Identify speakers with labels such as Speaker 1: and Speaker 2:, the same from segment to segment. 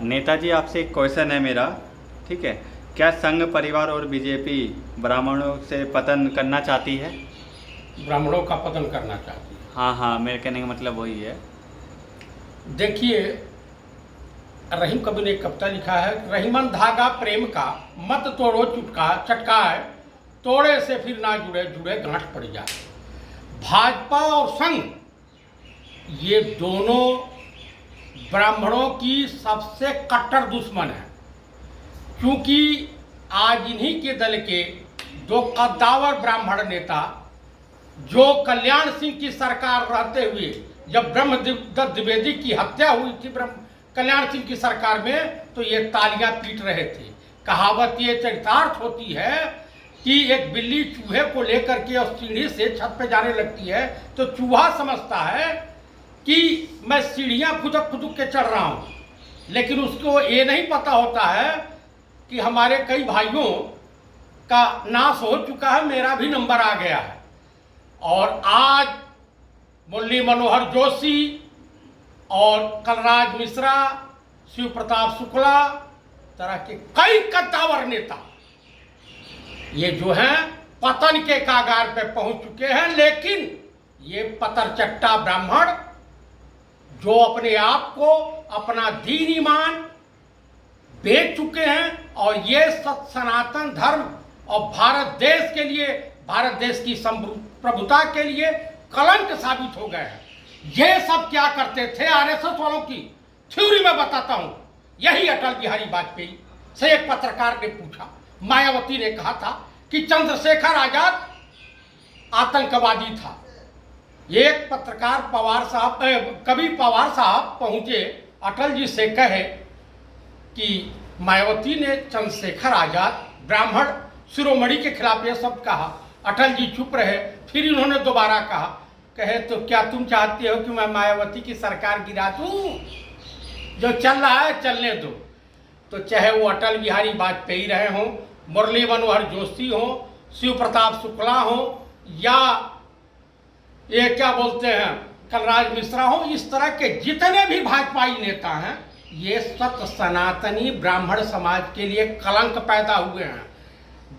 Speaker 1: नेताजी, आपसे एक क्वेश्चन है मेरा, ठीक है। क्या संघ परिवार और बीजेपी ब्राह्मणों से पतन करना चाहती है?
Speaker 2: ब्राह्मणों का पतन करना चाहती है।
Speaker 1: हाँ हाँ, मेरे कहने का मतलब वही है।
Speaker 2: देखिए, रहीम कबीर ने एक कविता लिखा है, रहीमन धागा प्रेम का मत तोड़ो चटकाए, तोड़े से फिर ना जुड़े जुड़े गांठ पड़ जाए। भाजपा और संघ ये दोनों ब्राह्मणों की सबसे कट्टर दुश्मन है, क्योंकि आज इन्हीं के दल के दो कद्दावर ब्राह्मण नेता, जो कल्याण सिंह की सरकार रहते हुए जब ब्रह्मदत्त द्विवेदी की हत्या हुई थी कल्याण सिंह की सरकार में, तो ये तालियां पीट रहे थे। कहावत ये चरितार्थ होती है कि एक बिल्ली चूहे को लेकर के उस सीढ़ी से छत पे जाने लगती है तो चूहा समझता है कि मैं सीढ़ियां खुदक खुदक के चढ़ रहा हूं, लेकिन उसको ये नहीं पता होता है कि हमारे कई भाइयों का नाश हो चुका है, मेरा भी नंबर आ गया है। और आज मुरली मनोहर जोशी और कलराज मिश्रा, शिव प्रताप शुक्ला तरह के कई कद्दावर नेता ये जो हैं पतन के कागार पे पहुंच चुके हैं। लेकिन ये पतरचट्टा ब्राह्मण जो अपने आप को, अपना दीन ईमान बेच चुके हैं और ये सनातन धर्म और भारत देश के लिए, भारत देश की प्रभुता के लिए कलंक साबित हो गए हैं। ये सब क्या करते थे? आरएसएस वालों की थ्योरी में बताता हूं। यही अटल बिहारी वाजपेयी से एक पत्रकार ने पूछा, मायावती ने कहा था कि चंद्रशेखर आजाद आतंकवादी था। एक पत्रकार कवि पवार साहब पहुंचे अटल जी से कहे कि मायावती ने चंद्रशेखर आजाद ब्राह्मण शिरोमणि के खिलाफ ये सब कहा। अटल जी चुप रहे, फिर इन्होंने दोबारा कहा, कहे तो क्या तुम चाहते हो कि मैं मायावती की सरकार गिरा दूं? जो चल रहा है चलने दो। तो चाहे वो अटल बिहारी वाजपेयी रहे हों, मुरली मनोहर जोशी हो, शिव प्रताप शुक्ला हो, या ये क्या बोलते हैं कलराज मिश्रा हो, इस तरह के जितने भी भाजपाई नेता हैं, ये सत सनातनी ब्राह्मण समाज के लिए कलंक पैदा हुए हैं।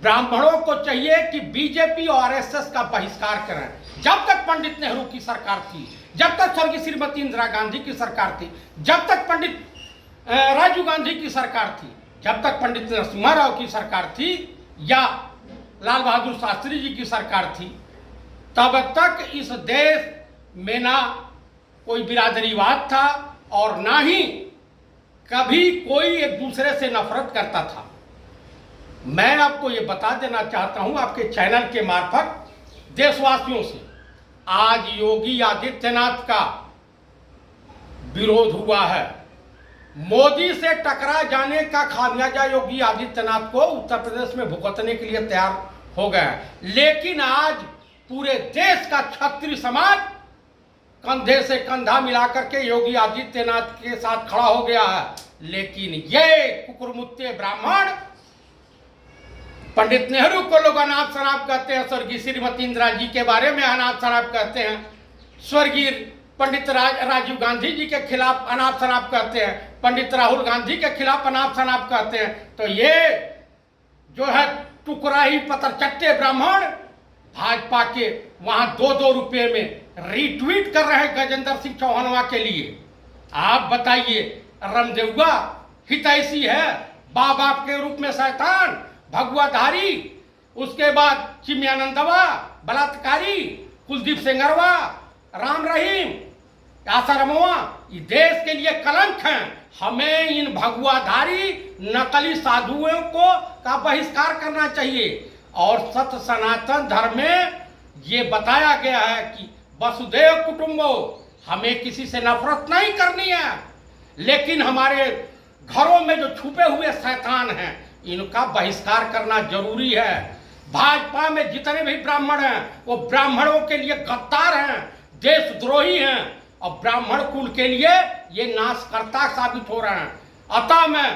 Speaker 2: ब्राह्मणों को चाहिए कि बीजेपी और आरएसएस का बहिष्कार करें। जब तक पंडित नेहरू की सरकार थी, जब तक स्वर्गीय श्रीमती इंदिरा गांधी की सरकार थी, जब तक पंडित राजीव गांधी की सरकार थी, जब तक पंडित नरसिम्हा राव की सरकार थी या लाल बहादुर शास्त्री जी की सरकार थी, तब तक इस देश में ना कोई बिरादरीवाद था और ना ही कभी कोई एक दूसरे से नफरत करता था। मैं आपको ये बता देना चाहता हूं आपके चैनल के मार्फत देशवासियों से, आज योगी आदित्यनाथ का विरोध हुआ है। मोदी से टकरा जाने का खामियाजा योगी आदित्यनाथ को उत्तर प्रदेश में भुगतने के लिए तैयार हो गए हैं। लेकिन आज पूरे देश का क्षत्रिय समाज कंधे से कंधा मिलाकर के योगी आदित्यनाथ के साथ खड़ा हो गया है। लेकिन ये कुकुरमुत्ते ब्राह्मण, पंडित नेहरू को लोग अनाप शनाप कहते हैं, स्वर्गीय श्रीमती इंदिरा जी के बारे में अनाप शनाप कहते हैं, स्वर्गीय पंडित राजीव गांधी जी के खिलाफ अनाप शनाप कहते हैं, पंडित राहुल गांधी के खिलाफ अनाप शनाप कहते हैं। तो ये जो है टुकराही पतरचट्टे ब्राह्मण भाजपा के वहां 2-2 रुपये में रीट्वीट कर रहे हैं गजेंद्र सिंह चौहानवा के लिए। आप बताइए, रामदेवगा हितैषी है, बाप बाप के रूप में शैतान, भगवाधारी, उसके बाद चिमयानंदवा बलात्कारी, कुलदीप सेंगरवा, राम रहीम, आसारामवा, ये देश के लिए कलंक हैं। हमें इन भगवाधारी नकली साधुओं को का बहिष्कार करना चाहिए। और सत सनातन धर्म में ये बताया गया है कि वसुधैव कुटुंबो, हमें किसी से नफरत नहीं करनी है, लेकिन हमारे घरों में जो छुपे हुए शैतान हैं इनका बहिष्कार करना जरूरी है। भाजपा में जितने भी ब्राह्मण हैं वो ब्राह्मणों के लिए गद्दार हैं, देशद्रोही हैं और ब्राह्मण कुल के लिए ये नाशकर्ता साबित हो रहे हैं। अतः मैं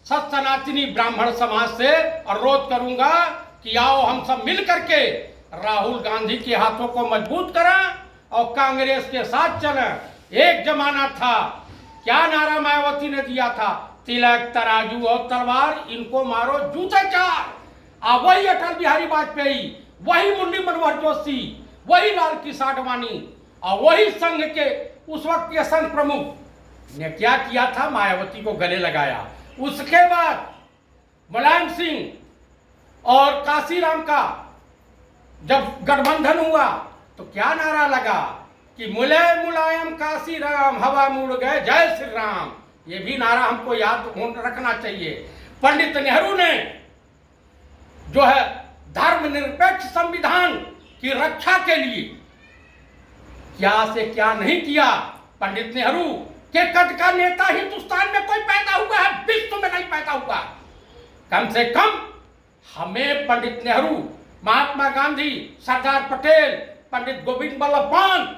Speaker 2: सत सनातनी ब्राह्मण समाज से अनुरोध करूंगा कि आओ हम सब मिल करके राहुल गांधी के हाथों को मजबूत करें और कांग्रेस के साथ चलें। एक जमाना था, क्या नारा मायावती ने दिया था, तिलक, तराजू और तलवार, इनको मारो जूते चार। वही अटल बिहारी वाजपेयी, वही मुरली मनोहर जोशी, वही लाल कृष्ण आडवाणी और वही संघ के उस वक्त के संघ प्रमुख ने क्या किया था, मायावती को गले लगाया। उसके बाद मुलायम सिंह और काशीराम का जब गठबंधन हुआ तो क्या नारा लगा कि मुलायम मुलायम काशीराम, हवा मुड़ गए जय श्री राम। ये भी नारा हमको याद रखना चाहिए। पंडित नेहरू ने जो है धर्मनिरपेक्ष संविधान की रक्षा के लिए क्या से क्या नहीं किया। पंडित नेहरू के कद का नेता हिंदुस्तान में कोई पैदा हुआ है, विश्व में नहीं पैदा हुआ। कम से कम हमें पंडित नेहरू, महात्मा गांधी, सरदार पटेल, पंडित गोविंद वल्लभ पंत,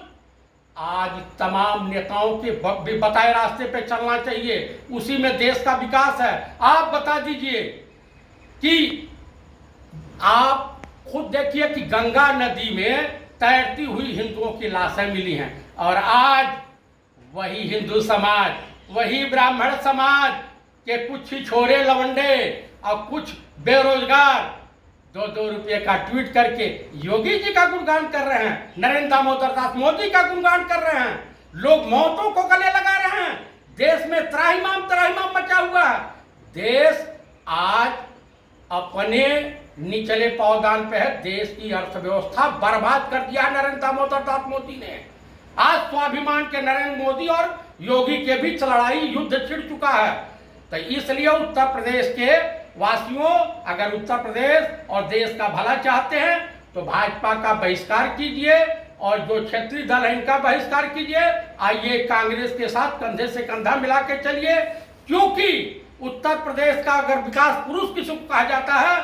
Speaker 2: आज तमाम नेताओं के भी बताए रास्ते पे चलना चाहिए। उसी में देश का विकास है। आप बता दीजिए कि आप खुद देखिए कि गंगा नदी में तैरती हुई हिंदुओं की लाशें मिली हैं और आज वही हिंदू समाज, वही ब्राह्मण समाज के कुछ ही छोरे लवंडे और कुछ बेरोजगार 2-2 रुपये का ट्वीट करके योगी जी का गुणगान कर रहे हैं, नरेंद्र दामोदर दास मोदी का गुणगान कर रहे हैं, लोग मौतों को गले लगा रहे हैं। देश में त्राहिमाम मचा हुआ है। देश आज अपने निचले पावदान पे है। देश की अर्थव्यवस्था बर्बाद कर दिया नरेंद्र दामोदर दास मोदी ने। आज स्वाभिमान के नरेंद्र मोदी और योगी के बीच लड़ाई, युद्ध छिड़ चुका है। तो इसलिए उत्तर प्रदेश के वासियों, अगर उत्तर प्रदेश और देश का भला चाहते हैं तो भाजपा का बहिष्कार कीजिए और जो क्षेत्रीय दल है इनका बहिष्कार कीजिए। आइए कांग्रेस के साथ कंधे से कंधा मिला के चलिए, क्योंकि उत्तर प्रदेश का अगर विकास पुरुष किसी को कहा जाता है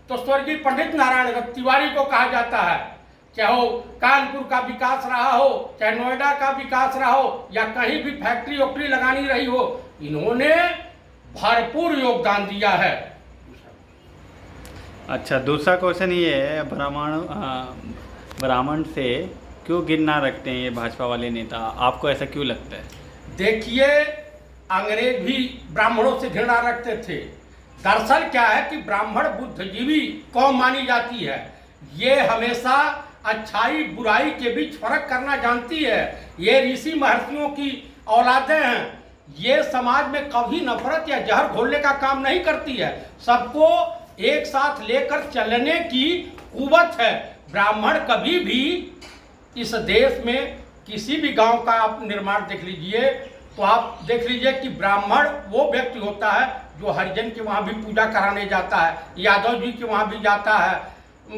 Speaker 2: तो स्वर्गीय पंडित नारायण दत्त तिवारी को कहा जाता है। चाहे वो कानपुर का विकास रहा हो, चाहे नोएडा का विकास रहा हो, या कहीं भी फैक्ट्री वैक्ट्री लगानी रही हो, इन्होंने भरपूर योगदान दिया है।
Speaker 1: अच्छा, दूसरा क्वेश्चन ये है, ब्राह्मण से क्यों गिरना रखते हैं ये भाजपा वाले नेता? आपको ऐसा क्यों लगता है?
Speaker 2: देखिए, अंग्रेज भी ब्राह्मणों से घृणा रखते थे। दरअसल क्या है कि ब्राह्मण बुद्धिजीवी कौम मानी जाती है। ये हमेशा अच्छाई बुराई के बीच फर्क करना जानती है। ये ऋषि महर्षियों की औलादें हैं। ये समाज में कभी नफरत या जहर घोलने का काम नहीं करती है। सबको एक साथ लेकर चलने की कुवत है। ब्राह्मण कभी भी इस देश में किसी भी गांव का आप निर्माण देख लीजिए तो आप देख लीजिए कि ब्राह्मण वो व्यक्ति होता है जो हरिजन के वहाँ भी पूजा कराने जाता है, यादव जी के वहाँ भी जाता है,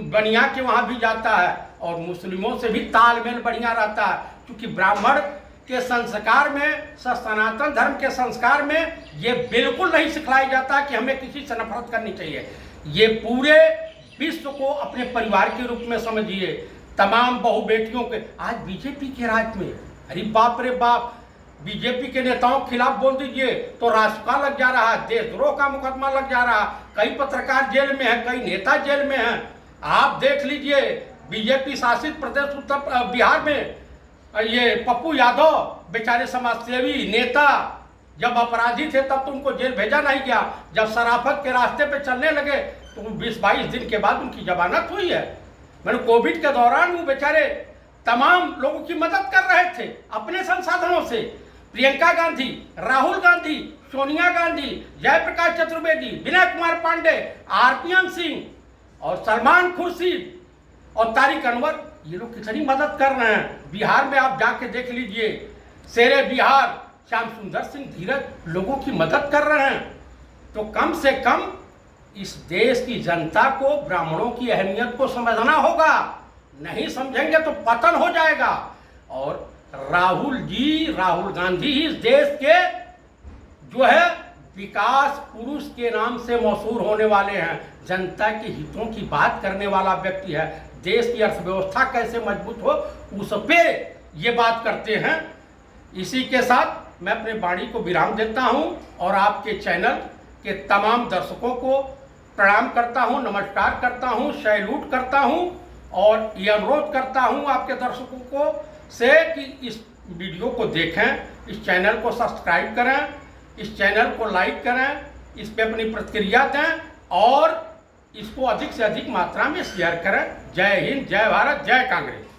Speaker 2: बनिया के वहाँ भी जाता है, और मुस्लिमों से भी तालमेल बढ़िया रहता है। क्योंकि ब्राह्मण के संस्कार में, सनातन धर्म के संस्कार में ये बिल्कुल नहीं सिखलाया जाता कि हमें किसी से नफरत करनी चाहिए। ये पूरे विश्व को अपने परिवार के रूप में समझिए। तमाम बहु बेटियों के आज बीजेपी के राज में, अरे बाप रे बाप, बीजेपी के नेताओं के खिलाफ बोल दीजिए तो राष्ट्रपा लग जा रहा है, देशद्रोह का मुकदमा लग जा रहा है। कई पत्रकार जेल में हैं, कई नेता जेल में हैं। आप देख लीजिए बीजेपी शासित प्रदेश उत्तर बिहार में ये पप्पू यादव बेचारे समाजसेवी नेता जब अपराधी थे तब तो उनको जेल भेजा नहीं गया। जब शराफत के रास्ते पे चलने लगे तो 20-22 दिन के बाद उनकी जमानत हुई है। मैंने कोविड के दौरान वो बेचारे तमाम लोगों की मदद कर रहे थे अपने संसाधनों से। प्रियंका गांधी, राहुल गांधी, सोनिया गांधी, जयप्रकाश चतुर्वेदी, विनय कुमार पांडे, आरपीएन सिंह और सलमान खुर्शीद और तारिक अनवर, ये लोग कितनी मदद कर रहे हैं। बिहार में आप जाके देख लीजिए, शेरे बिहार श्याम सुंदर सिंह धीरज लोगों की मदद कर रहे हैं। तो कम से कम इस देश की जनता को ब्राह्मणों की अहमियत को समझना होगा। नहीं समझेंगे तो पतन हो जाएगा। और राहुल गांधी ही इस देश के जो है विकास पुरुष के नाम से मशहूर होने वाले हैं। जनता के हितों की बात करने वाला व्यक्ति है। देश की अर्थव्यवस्था कैसे मजबूत हो उस पे ये बात करते हैं। इसी के साथ मैं अपने वाणी को विराम देता हूं और आपके चैनल के तमाम दर्शकों को प्रणाम करता हूं, नमस्कार करता हूं, सैल्यूट करता हूं और ये अनुरोध करता हूं आपके दर्शकों को से कि इस वीडियो को देखें, इस चैनल को सब्सक्राइब करें, इस चैनल को लाइक करें, इस पे अपनी प्रतिक्रिया दें और इसको अधिक से अधिक मात्रा में शेयर करें। जय हिंद, जय भारत, जय कांग्रेस।